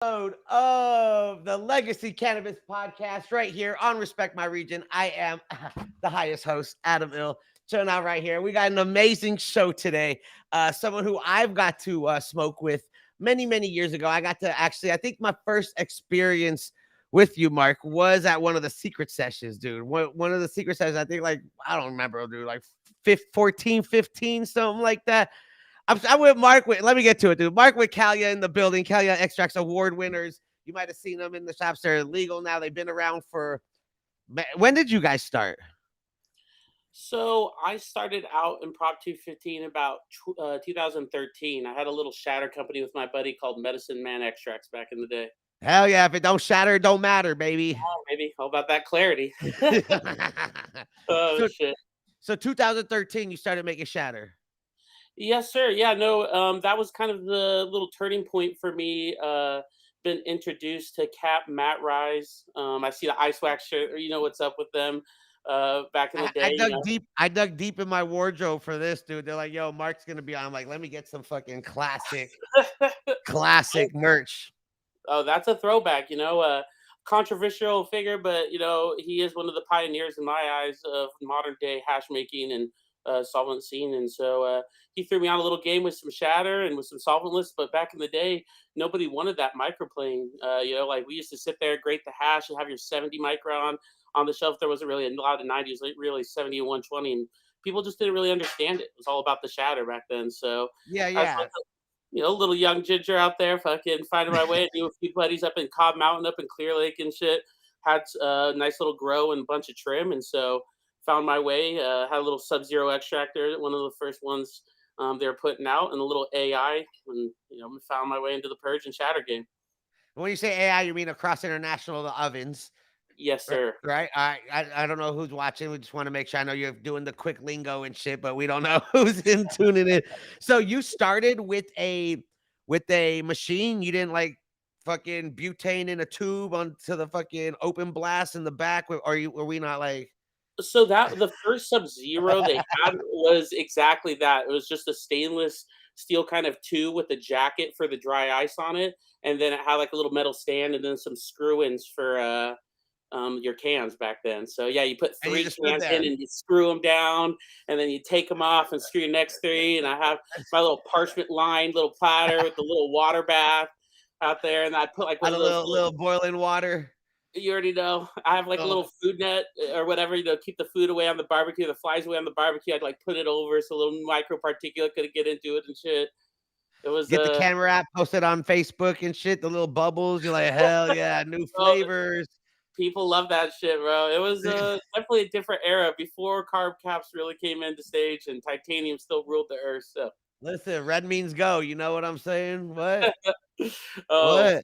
Of the Legacy Cannabis Podcast right here on Respect My Region. I am the highest host, Adam Ill. Chilling out right here. We got an amazing show today. Someone who I've got to smoke with many, many years ago. I got to actually, I think my first experience with you, Marc, was at one of the secret sessions, dude. One of the secret sessions, I think I don't remember, dude, like 14, 15, something like that. I'm with Marc. Let me get to it, dude. Marc with Kalya in the building. Kalya Extracts award winners. You might have seen them in the shops. They're legal now. They've been around for. When did you guys start? So I started out in Prop 215 about 2013. I had a little shatter company with my buddy called Medicine Man Extracts back in the day. Hell yeah! If it don't shatter, it don't matter, baby. Oh, maybe. How about that clarity? Oh, so, shit. so 2013, you started making shatter. Yes, sir. Yeah, no, that was kind of the little turning point for me. Been introduced to Cap, Matt Rise. I see the Ice Wax shirt. You know what's up with them back in the I day. dug deep. I dug deep in my wardrobe for this, dude. They're like, "Yo, Marc's gonna be on." I'm like, "Let me get some fucking classic merch." Oh, that's a throwback, controversial figure, but he is one of the pioneers in my eyes of modern day hash making and solvent scene. And so he threw me on a little game with some shatter and with some solventless. But back in the day, nobody wanted that microplane. Like we used to sit there, grate the hash, and have your 70 micron on the shelf. There wasn't really a lot of 90s, like really 70 and 120, and people just didn't really understand it. It was all about the shatter back then. So I was Yeah. like, little young ginger out there, fucking finding my way. I knew a few buddies up in Cobb Mountain, up in Clear Lake and shit. Had a nice little grow and bunch of trim, and so found my way. Had a little Sub-Zero extractor, one of the first ones they were putting out, and a little AI, and found my way into the purge and shatter game. When you say AI, you mean across international ovens. Yes, sir. Right. I don't know who's watching. We just want to make sure. I know you're doing the quick lingo and shit, but we don't know who's in tuning in. So you started with a machine. You didn't like fucking butane in a tube onto the fucking open blast in the back. Were we not like? So that the first Sub-Zero they had was exactly that. It was just a stainless steel kind of tube with a jacket for the dry ice on it, and then it had like a little metal stand and then some screw-ins for your cans back then. So yeah, you put And you 3 just stood cans there. in and you screw them down, and then you take them off and screw your next 3. And I have my little parchment lined little platter with the little water bath out there, and I put like one Had a of those little boiling water. you already know. I have like a Oh, little food net or whatever, keep the food away on the barbecue, the flies away on the barbecue. I'd like put it over so a little micro particulate could get into it and shit. It was get the camera app, post it on Facebook and shit. The little bubbles. You're like, hell yeah, new oh, flavors. people love that shit, bro. It was definitely a different era before carb caps really came into stage and titanium still ruled the earth. So Listen, red means go. You know what I'm saying? What? oh What?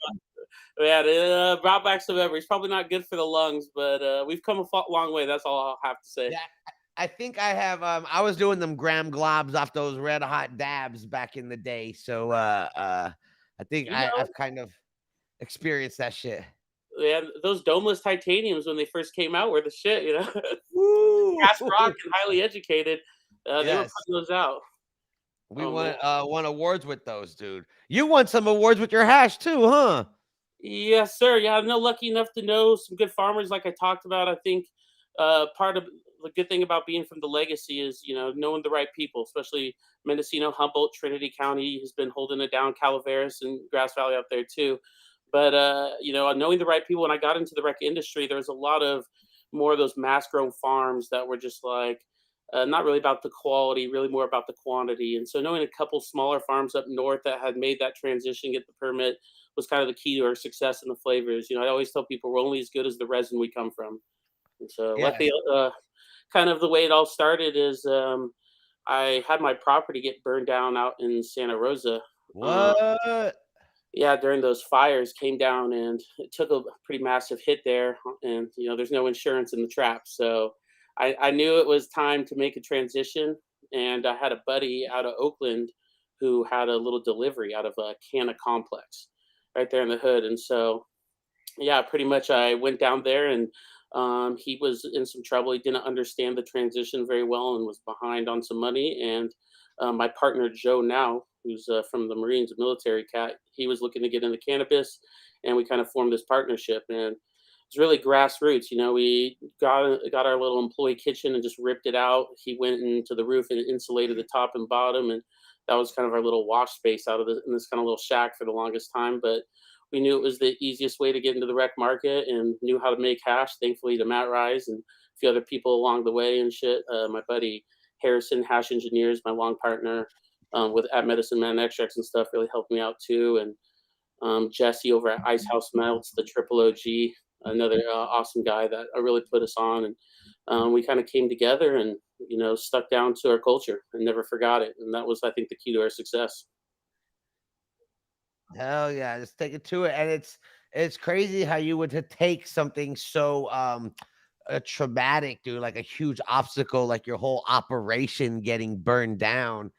yeah, it brought back some memories. Probably not good for the lungs, but we've come a long way. That's all I'll have to say. Yeah, I think I have. I was doing them gram globs off those red hot dabs back in the day. So, I think You know, I've kind of experienced that shit. yeah, those domeless titaniums when they first came out were the shit. Woo! Cash Rock and highly educated. They were Yes, putting those out. we Oh man. won awards with those, dude. You won some awards with your hash too, huh? Yes, sir. Yeah, I'm no lucky enough to know some good farmers like I talked about. I think part of the good thing about being from the legacy is, knowing the right people, especially Mendocino, Humboldt, Trinity County has been holding it down, Calaveras and Grass Valley out there too. But knowing the right people, when I got into the rec industry, there was a lot of more of those mass grown farms that were just like not really about the quality, really more about the quantity. And so knowing a couple smaller farms up north that had made that transition, get the permit, was kind of the key to our success in the flavors. I always tell people we're only as good as the resin we come from. And so Yes. luckily, kind of the way it all started is I had my property get burned down out in Santa Rosa. Uh, What? yeah, during those fires came down and it took a pretty massive hit there. And, there's no insurance in the trap. So I knew it was time to make a transition. And I had a buddy out of Oakland who had a little delivery out of a Canna complex right there in the hood. And so, yeah, pretty much I went down there and he was in some trouble. He didn't understand the transition very well and was behind on some money. And my partner, Joe, now, who's from the Marines, a military cat, he was looking to get into cannabis, and we kind of formed this partnership. And it's really grassroots. We got our little employee kitchen and just ripped it out. He went into the roof and insulated the top and bottom, and that was kind of our little wash space out of in this kind of little shack for the longest time. But we knew it was the easiest way to get into the rec market, and knew how to make hash. Thankfully, to Matt Rise and a few other people along the way and shit. My buddy Harrison, Hash Engineers, my long partner with at Medicine Man Extracts and stuff, really helped me out too. And Jesse over at Ice House Melts, the Triple OG, another awesome guy that really put us on. And we kind of came together and stuck down to our culture and never forgot it. And that was, I think, the key to our success. Hell yeah, just take it to it. And it's crazy how you would take something so traumatic, dude, like a huge obstacle, like your whole operation getting burned down,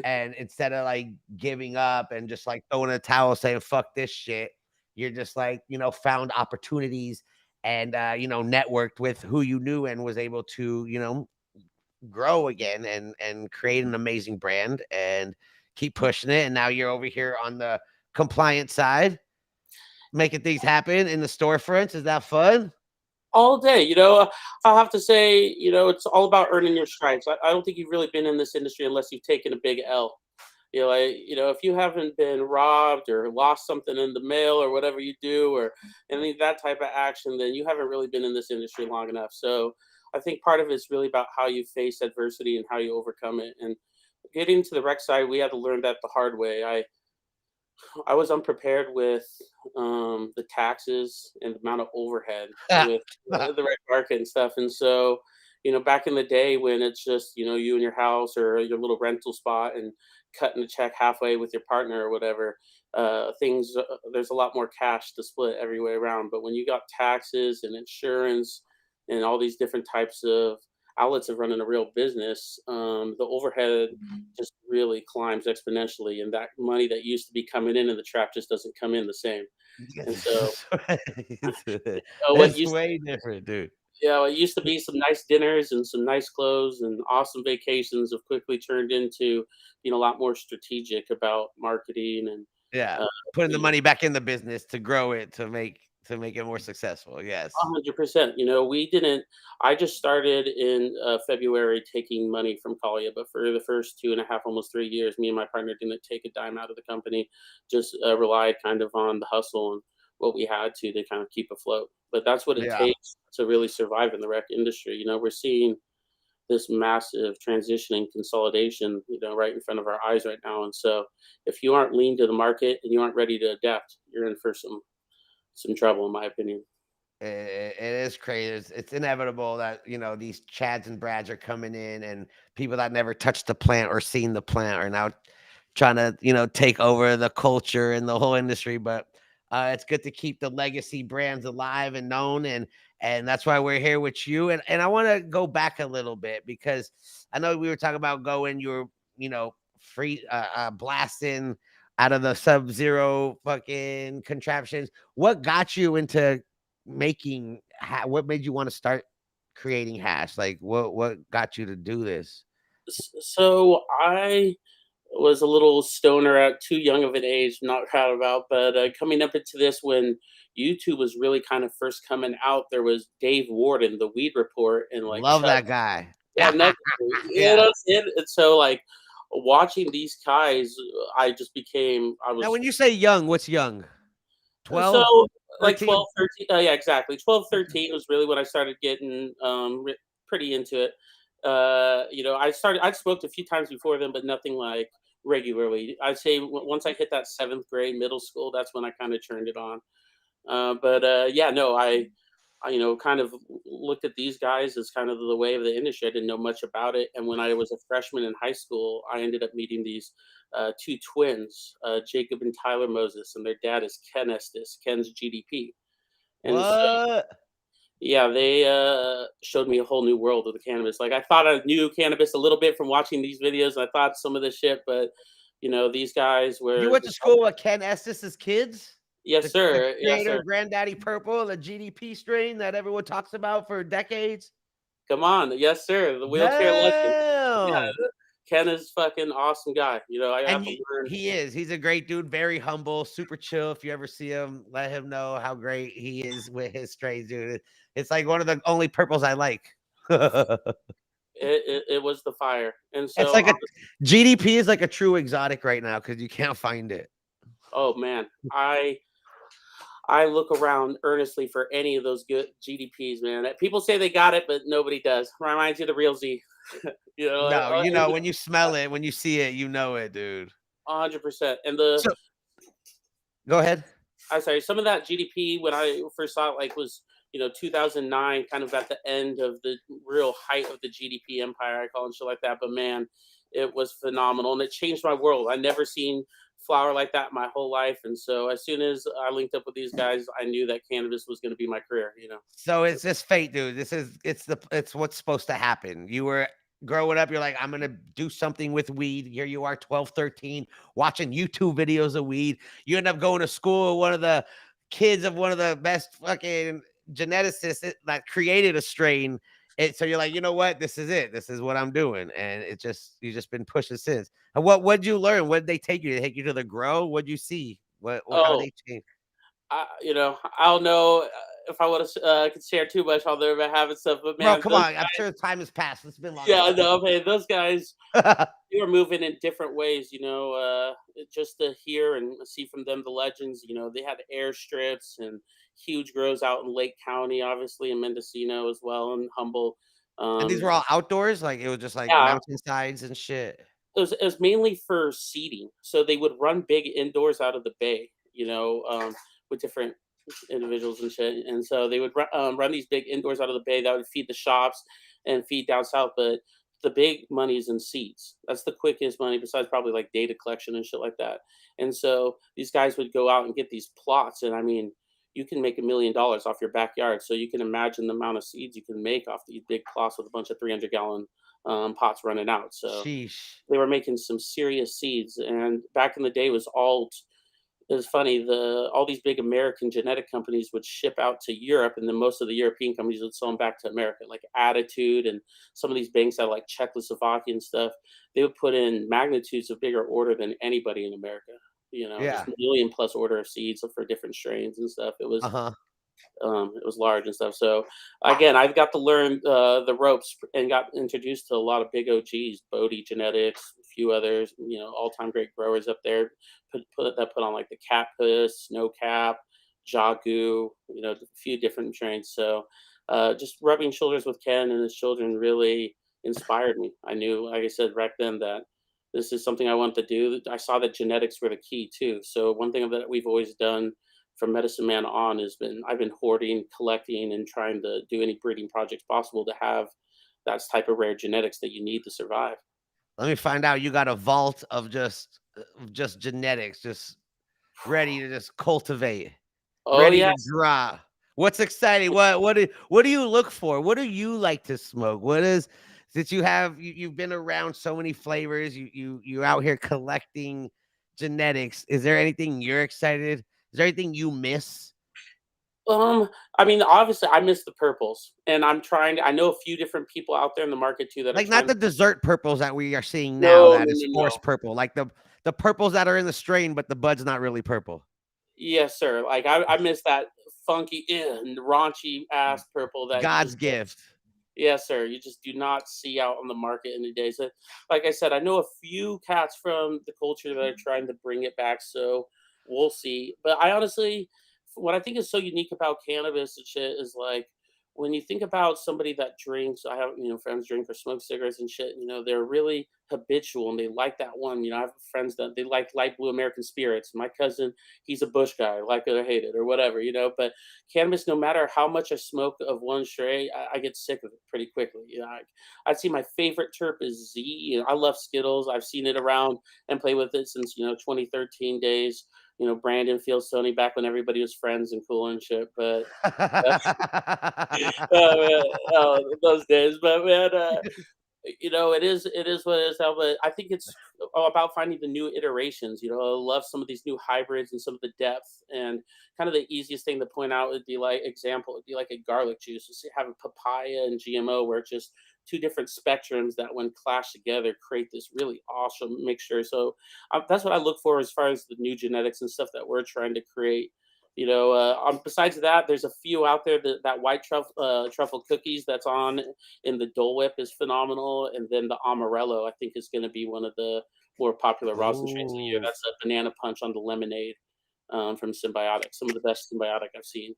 and instead of like giving up and just like throwing a towel saying fuck this shit, you're just like, found opportunities and networked with who you knew and was able to, grow again and create an amazing brand and keep pushing it. And now you're over here on the compliance side, making things happen in the storefronts. Is that fun? All day. I'll have to say, it's all about earning your stripes. I don't think you've really been in this industry unless you've taken a big L. If you haven't been robbed or lost something in the mail or whatever you do, or any of that type of action, then you haven't really been in this industry long enough. So I think part of it's really about how you face adversity and how you overcome it. And getting to the rec side, we had to learn that the hard way. I was unprepared with the taxes and the amount of overhead with the rec market and stuff. And so, back in the day when it's just, you and your house or your little rental spot and cutting the check halfway with your partner or whatever, there's a lot more cash to split every way around. But when you got taxes and insurance and all these different types of outlets of running a real business, the overhead just really climbs exponentially, and that money that used to be coming in the trap just doesn't come in the same. And so it's way different, dude. Yeah, it used to be some nice dinners and some nice clothes and awesome vacations have quickly turned into being a lot more strategic about marketing and putting the money back in the business to grow it, to make it more successful. Yes. 100%. I just started in February taking money from Kalya, but for the first 2.5, almost 3 years, me and my partner didn't take a dime out of the company, just relied kind of on the hustle and what we had to kind of keep afloat. But that's what it takes to really survive in the rec industry. We're seeing this massive transitioning consolidation, right in front of our eyes right now. And so if you aren't lean to the market and you aren't ready to adapt, you're in for some trouble, in my opinion. It is crazy. It's inevitable that these Chads and Brads are coming in, and people that never touched the plant or seen the plant are now trying to take over the culture and the whole industry. But it's good to keep the legacy brands alive and known, and that's why we're here with you. And I want to go back a little bit, because I know we were talking about you were free blasting out of the Sub-Zero fucking contraptions. What got you into making what made you want to start creating hash? Like what got you to do this? So I was a little stoner at too young of an age, not proud about, but coming up into this when YouTube was really kind of first coming out, there was Dave Warden, the Weed Report, and like love that guy. Yeah, and so like watching these guys, I just became. Now, when you say young, what's young? 12? So like 12, 13. Yeah, exactly. 12, 13 was really when I started getting pretty into it. I'd smoked a few times before then, but nothing like regularly. I'd say once I hit that 7th grade, middle school, that's when I kind of turned it on. I kind of looked at these guys as kind of the way of the industry. I didn't know much about it. And when I was a freshman in high school, I ended up meeting these two twins, Jacob and Tyler Moses, and their dad is Ken Estes, Ken's GDP. And what? Yeah, they showed me a whole new world of the cannabis. Like I thought I knew cannabis a little bit from watching these videos. I thought some of this shit, but these guys were. You went to school with Ken Estes' kids? Yes, sir. The creator of Granddaddy Purple, the GDP strain that everyone talks about for decades. Come on, yes, sir. The wheelchair legend. Yeah. Ken is fucking awesome guy. You know, I have And to learn. he is. He's a great dude, very humble, super chill. If you ever see him, let him know how great he is with his strains, dude. It's like one of the only purples I like. It was the fire, and It's so like a GDP is like a true exotic right now because you can't find it. oh man, I look around earnestly for any of those good GDPs, man. People say they got it, but nobody does. Reminds you of the real Z. You know, No, you and know, when you smell it, when you see it, you know it, dude. 100%. And the So go ahead. I'm sorry, some of that GDP when I first saw it, like, was 2009, kind of at the end of the real height of the GDP empire, I call it, and shit like that. But man, it was phenomenal, and it changed my world. I never seen flower like that my whole life, and so as soon as I linked up with these guys, I knew that cannabis was going to be my career. So it's just fate, dude. It's what's supposed to happen. You were growing up, you're like, I'm gonna do something with weed. Here you are, 12, 13, watching YouTube videos of weed. You end up going to school with one of the kids of one of the best fucking geneticists that created a strain. So you're like, you know what? This is it. This is what I'm doing. And you've just been pushing since. And what'd you learn? What did they take you? Did they take you to the grow? What'd you see? How Oh, they change? I don't know if I would have could share too much on there about having stuff, but Bro, man, come those on. I'm sure time has passed. It's been long yeah, enough. no, man, those guys they were moving in different ways, just to hear and see from them the legends. They had airstrips and huge grows out in Lake County, obviously in Mendocino as well, and Humboldt. And these Um, were all outdoors? Like, it was just, like, yeah, mountainsides and shit? it was mainly for seeding, so they would run big indoors out of the bay, with different individuals and shit, and so they would run these big indoors out of the bay that would feed the shops and feed down south, but the big money is in seeds. That's the quickest money besides probably like data collection and shit like that. And so these guys would go out and get these plots, and I mean, you can make $1 million off your backyard. So you can imagine the amount of seeds you can make off these big plots with a bunch of 300-gallon pots running out. So Sheesh. they were making some serious seeds, and back in the day was all it was funny. All these big American genetic companies would ship out to Europe, and then most of the European companies would sell them back to America, like Attitude and some of these banks out of like Czechoslovakia and stuff. They would put in magnitudes of bigger order than anybody in America. Just Yeah. million plus order of seeds for different strains and stuff. Uh-huh. It was large and stuff. So again, I've got to learn the ropes and got introduced to a lot of big OGs, Bodie Genetics, a few others, all time great growers up there. Put on like the Catpuss, Snow Cap, Jagu, a few different strains. So just rubbing shoulders with Ken and his children really inspired me. I knew, like I said back then, that this is something I wanted to do. I saw that genetics were the key too. So one thing that we've always done from Medicine Man on I've been hoarding, collecting, and trying to do any breeding projects possible to have that type of rare genetics that you need to survive. Let me find out you got a vault of just genetics, just ready to just cultivate, Oh ready to yes. drop. What's exciting? What do you look for? What do you like to smoke? What is that you've been around so many flavors, you out here collecting genetics. Is there anything you're excited? Is there anything you miss? I mean, obviously, I miss the purples, and I know a few different people out there in the market too that are Like, not trying to. the dessert purples that we are seeing now No, that no, is no, no. forced purple, like the purples that are in the strain, but the bud's not really purple. Yes, sir. Like I miss that funky and raunchy ass purple that you God's just gift. yes, sir. You just do not see out on the market any days. Like I said, I know a few cats from the culture that are trying to bring it back, so we'll see. But I honestly, what I think is so unique about cannabis and shit is like when you think about somebody that drinks. I have friends drink or smoke cigarettes and shit. They're really habitual and they like that one. I have friends that they like light blue American spirits. My cousin, he's a Bush guy, like it or hate it or whatever. But cannabis, no matter how much I smoke of one stray, I get sick of it pretty quickly. I'd see my favorite terp is Z. I love Skittles. I've seen it around and play with it since 2013 days. Brandon feels Sony back when everybody was friends and cool and shit. But man, those days. But man, it is what it is now. But I think it's all about finding the new iterations. I love some of these new hybrids and some of the depth. And kind of the easiest thing to point out would be like a garlic juice. You see, having papaya and GMO, where it's just two different spectrums that, when clashed together, create this really awesome mixture. So that's what I look for as far as the new genetics and stuff that we're trying to create. Besides that, there's a few out there. That white truffle cookies that's on in the Dole Whip is phenomenal, and then the Amarello I think is going to be one of the more popular rosin strains of the year. Ooh. That's a banana punch on the lemonade from Symbiotic. Some of the best Symbiotic I've seen.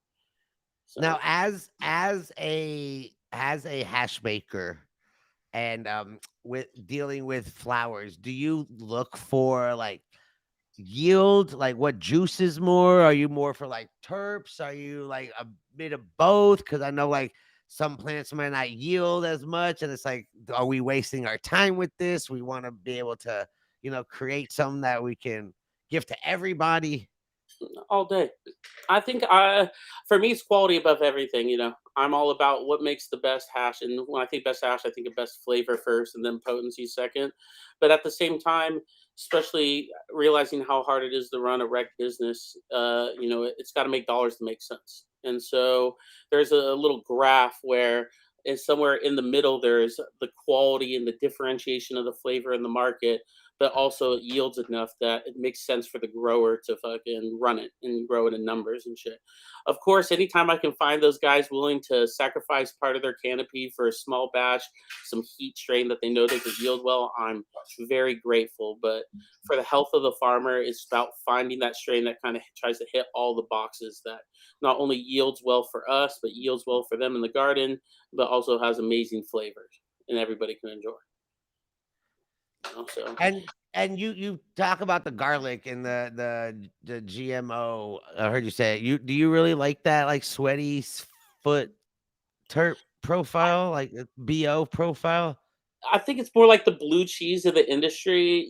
Now, So as a hash maker and with dealing with flowers, do you look for like yield? Like what juices more? Are you more for like terps? Are you like a bit of both? Because I know like some plants might not yield as much, and it's like, are we wasting our time with this? We want to be able to, create something that we can give to everybody. all day. I think for me, it's quality above everything. I'm all about what makes the best hash, and when I think best hash, I think of best flavor first, and then potency second. But at the same time, especially realizing how hard it is to run a rec business, it's got to make dollars to make sense. And so there's a little graph where, is somewhere in the middle, there's the quality and the differentiation of the flavor in the market, but also it yields enough that it makes sense for the grower to fucking run it and grow it in numbers and shit. Of course, anytime I can find those guys willing to sacrifice part of their canopy for a small batch, some heat strain that they know they could yield well, I'm very grateful. But for the health of the farmer, it's about finding that strain that kind of tries to hit all the boxes, that not only yields well for us, but yields well for them in the garden, but also has amazing flavors and everybody can enjoy. So And you talk about the garlic and the GMO. I heard you say it. Do you really like that like sweaty foot terp profile, like BO profile? I think it's more like the blue cheese of the industry.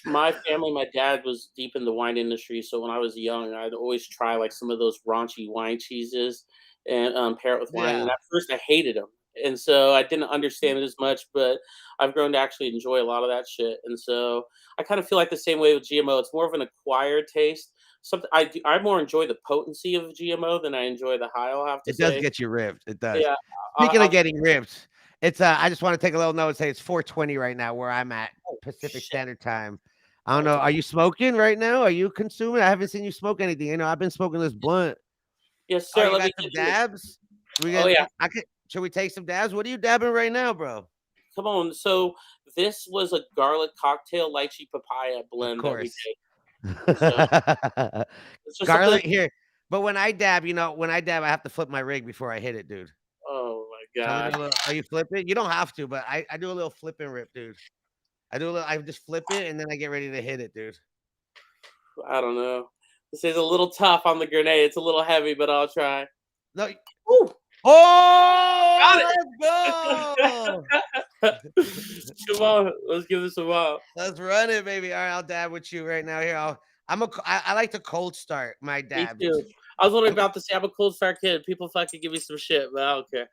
My family, my dad was deep in the wine industry, so when I was young, I'd always try like some of those raunchy wine cheeses and pair it with wine. And Yeah. at first, I hated them, and so I didn't understand it as much. But I've grown to actually enjoy a lot of that shit. And so I kind of feel like the same way with GMO. It's more of an acquired taste. Something I more enjoy the potency of GMO than I enjoy the high. I'll have to It does say, get you ripped. It does. yeah. Speaking of I'll, getting ripped, it's I just want to take a little note and say it's 4:20 right now where I'm at, oh Pacific shit! Standard Time. I don't Oh, it's know. Are you smoking right now? Are you consuming? I haven't seen you smoke anything. I've been smoking this blunt. yes, Oh, sir. you Let got me some give you. dabs? We Oh get yeah. I could should we take some dabs? What are you dabbing right now, bro? Come on. So this was a garlic cocktail lychee papaya Of blend that we course. did. So it's just something. Garlic here. But when I dab, I have to flip my rig before I hit it, dude. Oh my So I'm gonna god. do a little, are you flipping? You don't have to, but I do a little flip and rip, dude. I just flip it and then I get ready to hit it, dude. I don't know. This is a little tough on the grenade. It's a little heavy, but I'll try. No. Woo! Oh, Got let's go. it. Come on. Let's give this a while. Let's run it, baby. All right, I'll dab with you right now. Here, I like to cold start my Me dabs. too. I was wondering I'm a, about to say I'm a cold start kid. People fucking give me some shit, but I don't care.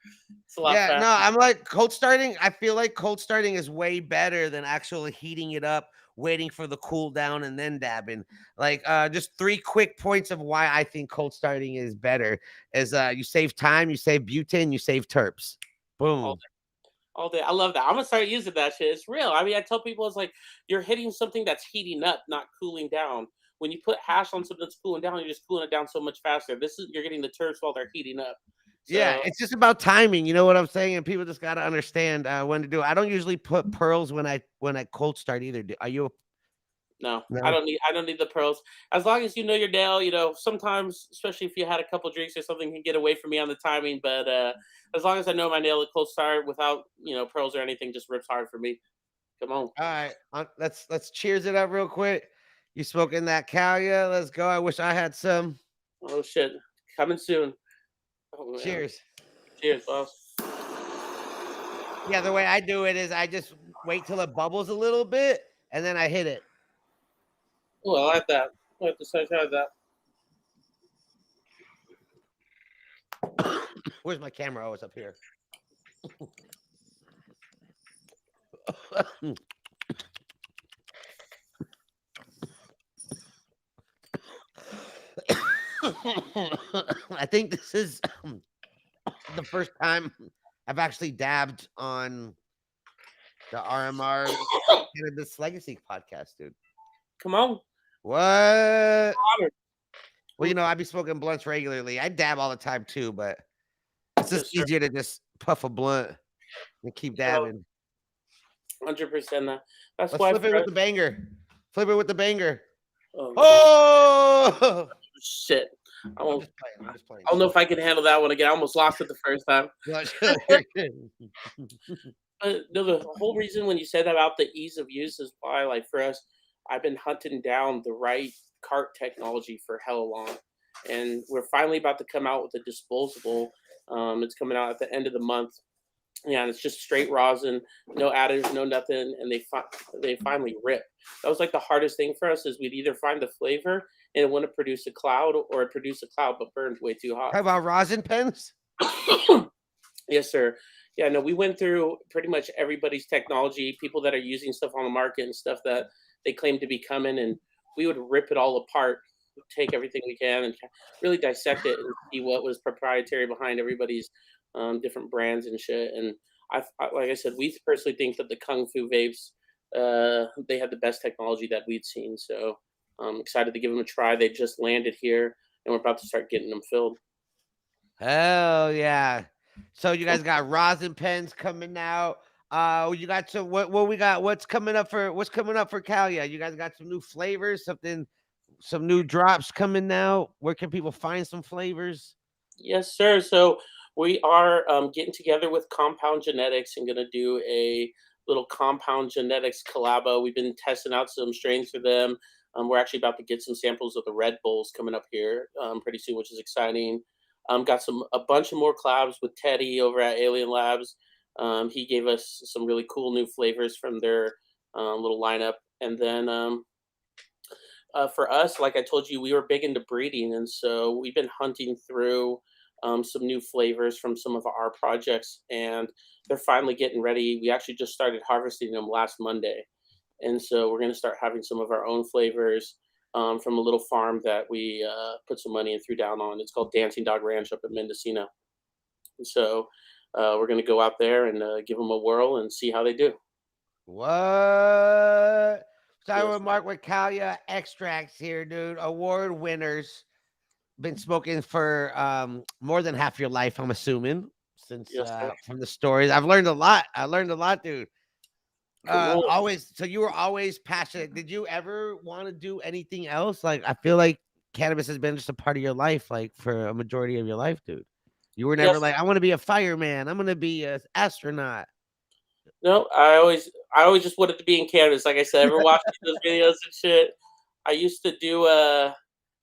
It's a lot yeah, no, faster. I'm like cold starting. I feel like cold starting is way better than actually heating it up, waiting for the cool down, and then dabbing. Like, just 3 quick points of why I think cold starting is better is you save time, you save butane, you save terps. All Boom. all day. I love that. I'm gonna start using that shit. It's real. I mean, I tell people it's like you're hitting something that's heating up, not cooling down. When you put hash on something that's cooling down, you're just cooling it down so much faster. This is you're getting the terps while they're heating up. Yeah, So it's just about timing. You know what I'm saying? And people just gotta understand when to do it. I don't usually put pearls when I cold start either. Are you? no, No. I don't need the pearls. As long as you know your nail, sometimes, especially if you had a couple drinks or something, can get away from me on the timing. But as long as I know my nail, the cold start without pearls or anything just rips hard for me. Come on. All right, let's cheers it up real quick. You smoking that Kalya? Let's go. I wish I had some. Oh shit, coming soon. Oh man. Cheers. Cheers, boss. Yeah, the way I do it is I just wait till it bubbles a little bit and then I hit it. Oh, I like that. I like the sunshine of that. Where's my camera? Oh, it's up here. I think this is the first time I've actually dabbed on the RMR Cannabis Legacy podcast, dude. Come on. What? Honored. Well, you know, I be smoking blunts regularly. I dab all the time too, but it's just Yes, sir. easier to just puff a blunt and keep dabbing. 100%. That's Let's why flip it with the banger. Flip it with the banger. Oh, Oh! shit. I I'm won't. just playing. I'm just playing. I don't know if I can handle that one again. I almost lost it the first time. No, the whole reason when you said about the ease of use is why, like for us, I've been hunting down the right cart technology for hella long, and we're finally about to come out with a disposable. It's coming out at the end of the month. Yeah, and it's just straight rosin, no additives, no nothing, and they finally rip. That was like the hardest thing for us is we'd either find the flavor and it wouldn't produce a cloud, or it produced a cloud but burned way too hot. How about rosin pens? Yes, sir. Yeah, no, we went through pretty much everybody's technology, people that are using stuff on the market and stuff that they claim to be coming, and we would rip it all apart, take everything we can, and really dissect it and see what was proprietary behind everybody's different brands and shit. And like I said, we personally think that the Kung Fu vapes, they had the best technology that we'd seen. So I'm excited to give them a try. They just landed here, and we're about to start getting them filled. Hell yeah. So you guys got rosin pens coming out. You got some what we got? What's coming up for Kalya? You guys got some new flavors, some new drops coming out. Where can people find some flavors? Yes, sir. So we are getting together with Compound Genetics and going to do a little Compound Genetics collabo. We've been testing out some strains for them. We're actually about to get some samples of the Red Bulls coming up here pretty soon, which is exciting. Got a bunch of more collabs with Teddy over at Alien Labs. He gave us some really cool new flavors from their little lineup. And then for us, like I told you, we were big into breeding. And so we've been hunting through some new flavors from some of our projects. And they're finally getting ready. We actually just started harvesting them last Monday. And so we're going to start having some of our own flavors from a little farm that we put some money and threw down on. It's called Dancing Dog Ranch up in Mendocino. And so we're going to go out there and give them a whirl and see how they do. What? Starting with Marc with Kalya Extracts here, dude. Award winners. Been smoking for more than half your life, I'm assuming, since from the stories. I've learned a lot. Dude. So you were always passionate. Did you ever want to do anything else? Like, I feel like cannabis has been just a part of your life, like for a majority of your life, dude. You were never like, I want to be a fireman. I'm going to be an astronaut. No, I always just wanted to be in cannabis. Like I said, ever watching those videos and shit. I used to do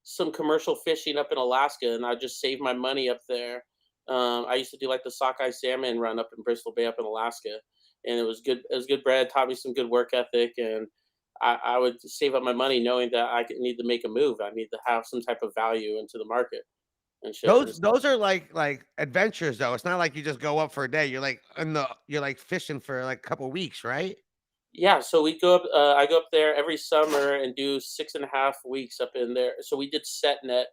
some commercial fishing up in Alaska, and I just saved my money up there. I used to do like the sockeye salmon run up in Bristol Bay up in Alaska. And it was good. It was good bread. Taught me some good work ethic, and I would save up my money knowing that I need to make a move. I need to have some type of value into the market and shit. Those are like adventures though. It's not like you just go up for a day. You're like fishing for like a couple weeks, right? Yeah. So we go up. I go up there every summer and do 6.5 weeks up in there. So we did set net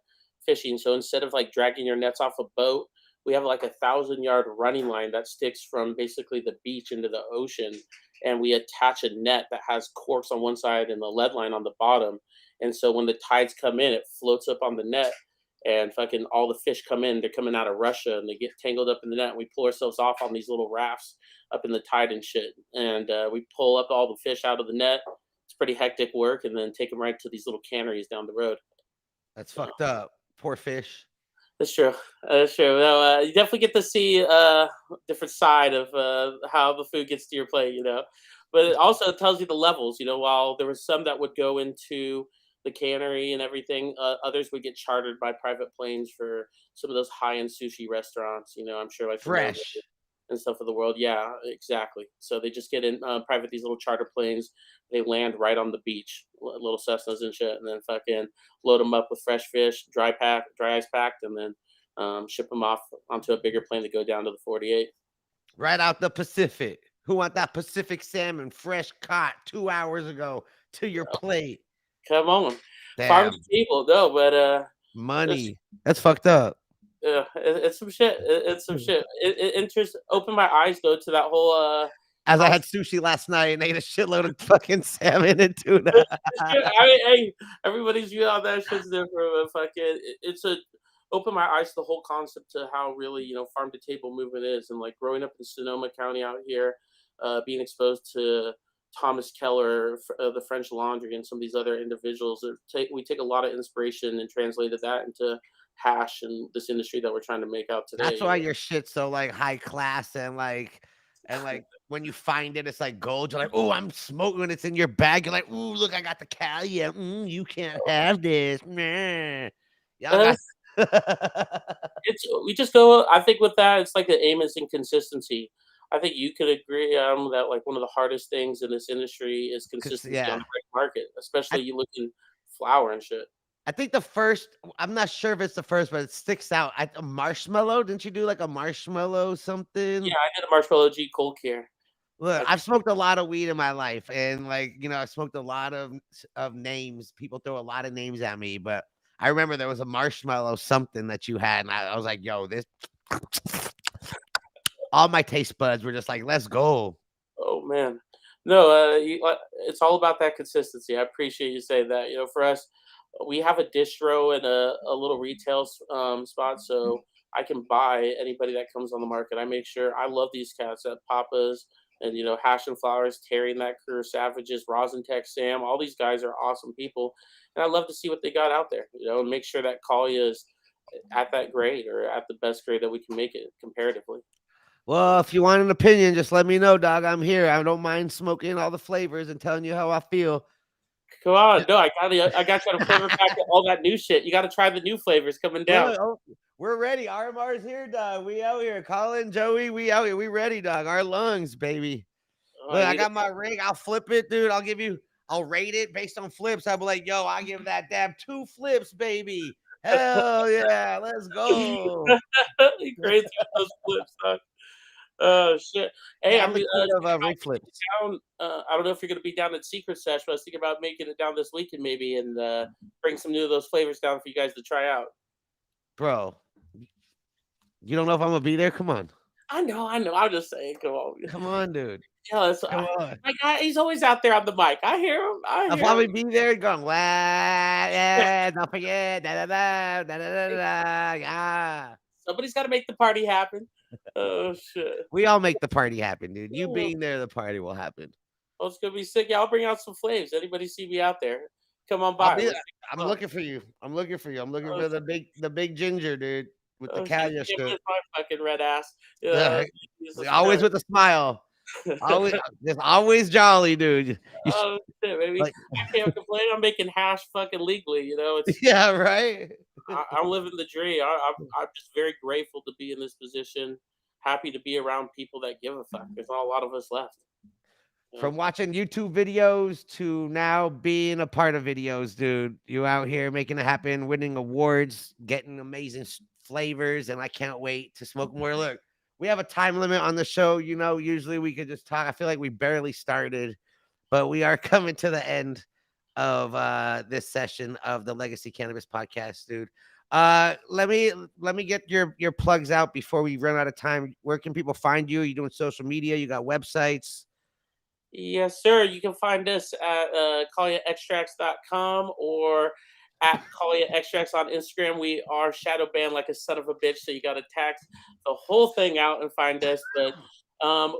fishing. So instead of like dragging your nets off a boat, we have like 1,000-yard running line that sticks from basically the beach into the ocean. And we attach a net that has corks on one side and the lead line on the bottom. And so when the tides come in, it floats up on the net and fucking all the fish come in. They're coming out of Russia and they get tangled up in the net. And we pull ourselves off on these little rafts up in the tide and shit. And we pull up all the fish out of the net. It's pretty hectic work. And then take them right to these little canneries down the road. That's fucked up. Poor fish. That's true. That's true. No, you definitely get to see a different side of how the food gets to your plate, But it also tells you the levels, while there was some that would go into the cannery and everything, others would get chartered by private planes for some of those high-end sushi restaurants, I'm sure like fresh and stuff of the world. Yeah, exactly. So they just get in private, these little charter planes. They land right on the beach, little Cessnas and shit, and then fucking load them up with fresh fish, dry ice packed, and then ship them off onto a bigger plane to go down to the 48. Right out the Pacific. Who want that Pacific salmon fresh caught 2 hours ago to your plate? Come on. Farm to table, though, but money. That's fucked up. Yeah, it's some shit. It's some shit. It opened my eyes though to that whole As I how had sushi last night and ate a shitload of fucking salmon and tuna. I mean, hey, everybody's view on that shit's different, but fucking, it's a open my eyes to the whole concept to how really farm to table movement is, and like growing up in Sonoma County out here, being exposed to Thomas Keller, the French Laundry, and some of these other individuals. We take a lot of inspiration and translated that into hash and this industry that we're trying to make out today. That's why your shit's so like high class and when you find it, it's like gold. You're like, oh, I'm smoking. When it's in your bag, you're like, oh, look, I got the Kalya. You can't have this. Nah. Y'all Uh, got. it's we just go. I think with that, it's like the aim is inconsistency. I think you could agree that like one of the hardest things in this industry is consistency on Yeah. the right market, I, especially you look in flower and shit. I think the first, I'm not sure if it's the first, but it sticks out. A marshmallow. Didn't you do like a marshmallow something? Yeah, I did a marshmallow G cold care. Look, I I've smoked a lot of weed in my life, and I've smoked a lot of names. People throw a lot of names at me, but I remember there was a marshmallow something that you had, and I was like, "Yo, this." All my taste buds were just like, "Let's go." Oh man, no, it's all about that consistency. I appreciate you saying that. For us, we have a distro and a little retail spot, so I can buy anybody that comes on the market. I make sure I love these cats at Papa's and Hash and Flowers, Terry and that crew, Savages, Rosin Tech, Sam. All these guys are awesome people, and I love to see what they got out there. And make sure that Kalya is at that grade or at the best grade that we can make it comparatively. Well, if you want an opinion, just let me know, dog. I'm here. I don't mind smoking all the flavors and telling you how I feel. Come on, no, I got you on a flavor pack of all that new shit. You got to try the new flavors coming down. Look, we're ready. RMR's here, dog. We out here. Colin, Joey, we out here. We ready, dog. Our lungs, baby. Oh, Look, I got my rig. I'll flip it, dude. I'll rate it based on flips. I'll be like, yo, I give that damn 2 flips, baby. Hell yeah, let's go. you crazy with those flips, huh? Oh shit! Hey, Yeah, I'm I'm the king of thinking about rig making flips, it down. I don't know if you're gonna be down at Secret Sesh, but I was thinking about making it down this weekend maybe, and bring some new of those flavors down for you guys to try out. bro. You don't know if I'm gonna be there? Come on, I know, I know. I'm just saying, come on. come on, dude. Yeah, that's, Come on. my guy. He's always out there on the mic. I hear him. I I'll hear him. probably be there going, wow, yeah, don't forget, da da da da da da da, yeah. Somebody's got to make the party happen. Oh shit! We all make the party happen, dude. You Oh, being there, the party will happen. it's gonna be sick. Yeah, I'll bring out some flaves. Anybody see me out there? Come on I'll by. be. Let's take I'm some fun. looking for you. I'm looking for you. I'm looking Oh, for the big ginger, dude, with the oh shit! Kalya You can't scoop. miss my fucking red ass. Yeah, Jesus always Christ. with a smile. Always, just always jolly, dude. You sh- Oh shit, baby! like, I can't complain. I'm making hash fucking legally. It's yeah, right. I'm living the dream. I'm just very grateful to be in this position. Happy to be around people that give a fuck. There's not a lot of us left. You know? From watching YouTube videos to now being a part of videos, dude. You out here making it happen, winning awards, getting amazing flavors, and I can't wait to smoke more. Look, we have a time limit on the show. Usually we could just talk. I feel like we barely started, but we are coming to the end of this session of the Legacy Cannabis Podcast, dude. Let me get your plugs out before we run out of time. Where can people find you? You doing social media? You got websites? Yes, sir. You can find us at KalyaExtracts.com or at Kalya Extracts on Instagram. We are shadow banned like a son of a bitch, so you got to tax the whole thing out and find us. But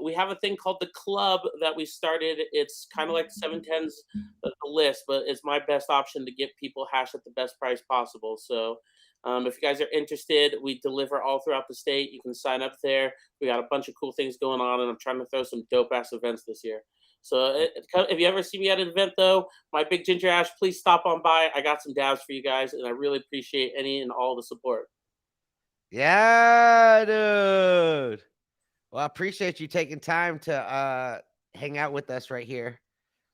we have a thing called the club that we started. It's kind of like 710's the list, but it's my best option to get people hash at the best price possible. So if you guys are interested, we deliver all throughout the state. You can sign up there. We got a bunch of cool things going on, and I'm trying to throw some dope ass events this year. So if you ever see me at an event, though, my big ginger ash, please stop on by. I got some dabs for you guys, and I really appreciate any and all the support. Yeah, dude. Well, I appreciate you taking time to hang out with us right here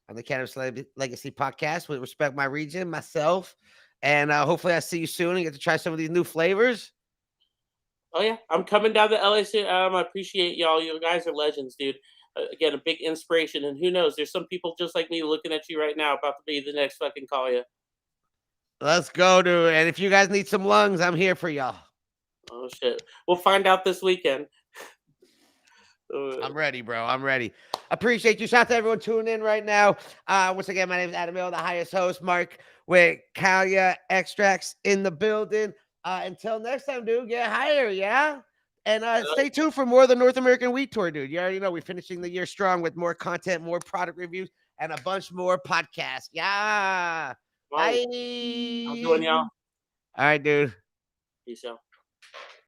on the Cannabis Legacy Podcast with Respect My Region, myself, and hopefully I see you soon and get to try some of these new flavors. Oh yeah, I'm coming down to LA soon. I appreciate y'all. You guys are legends, dude. Again, a big inspiration, and who knows? There's some people just like me looking at you right now, about to be the next fucking Kalya. Let's go, dude. And if you guys need some lungs, I'm here for y'all. Oh shit. We'll find out this weekend. I'm ready, bro. I'm ready. Appreciate you. Shout out to everyone tuning in right now. Once again, my name is Adam Hill, the highest host, Marc with Kalya Extracts in the building. Until next time, dude, get higher, yeah? And stay tuned for more of the North American Weed Tour, dude. You already know we're finishing the year strong with more content, more product reviews, and a bunch more podcasts. Yeah. Bye. Bye. How's it going, y'all? All right, dude. Peace out.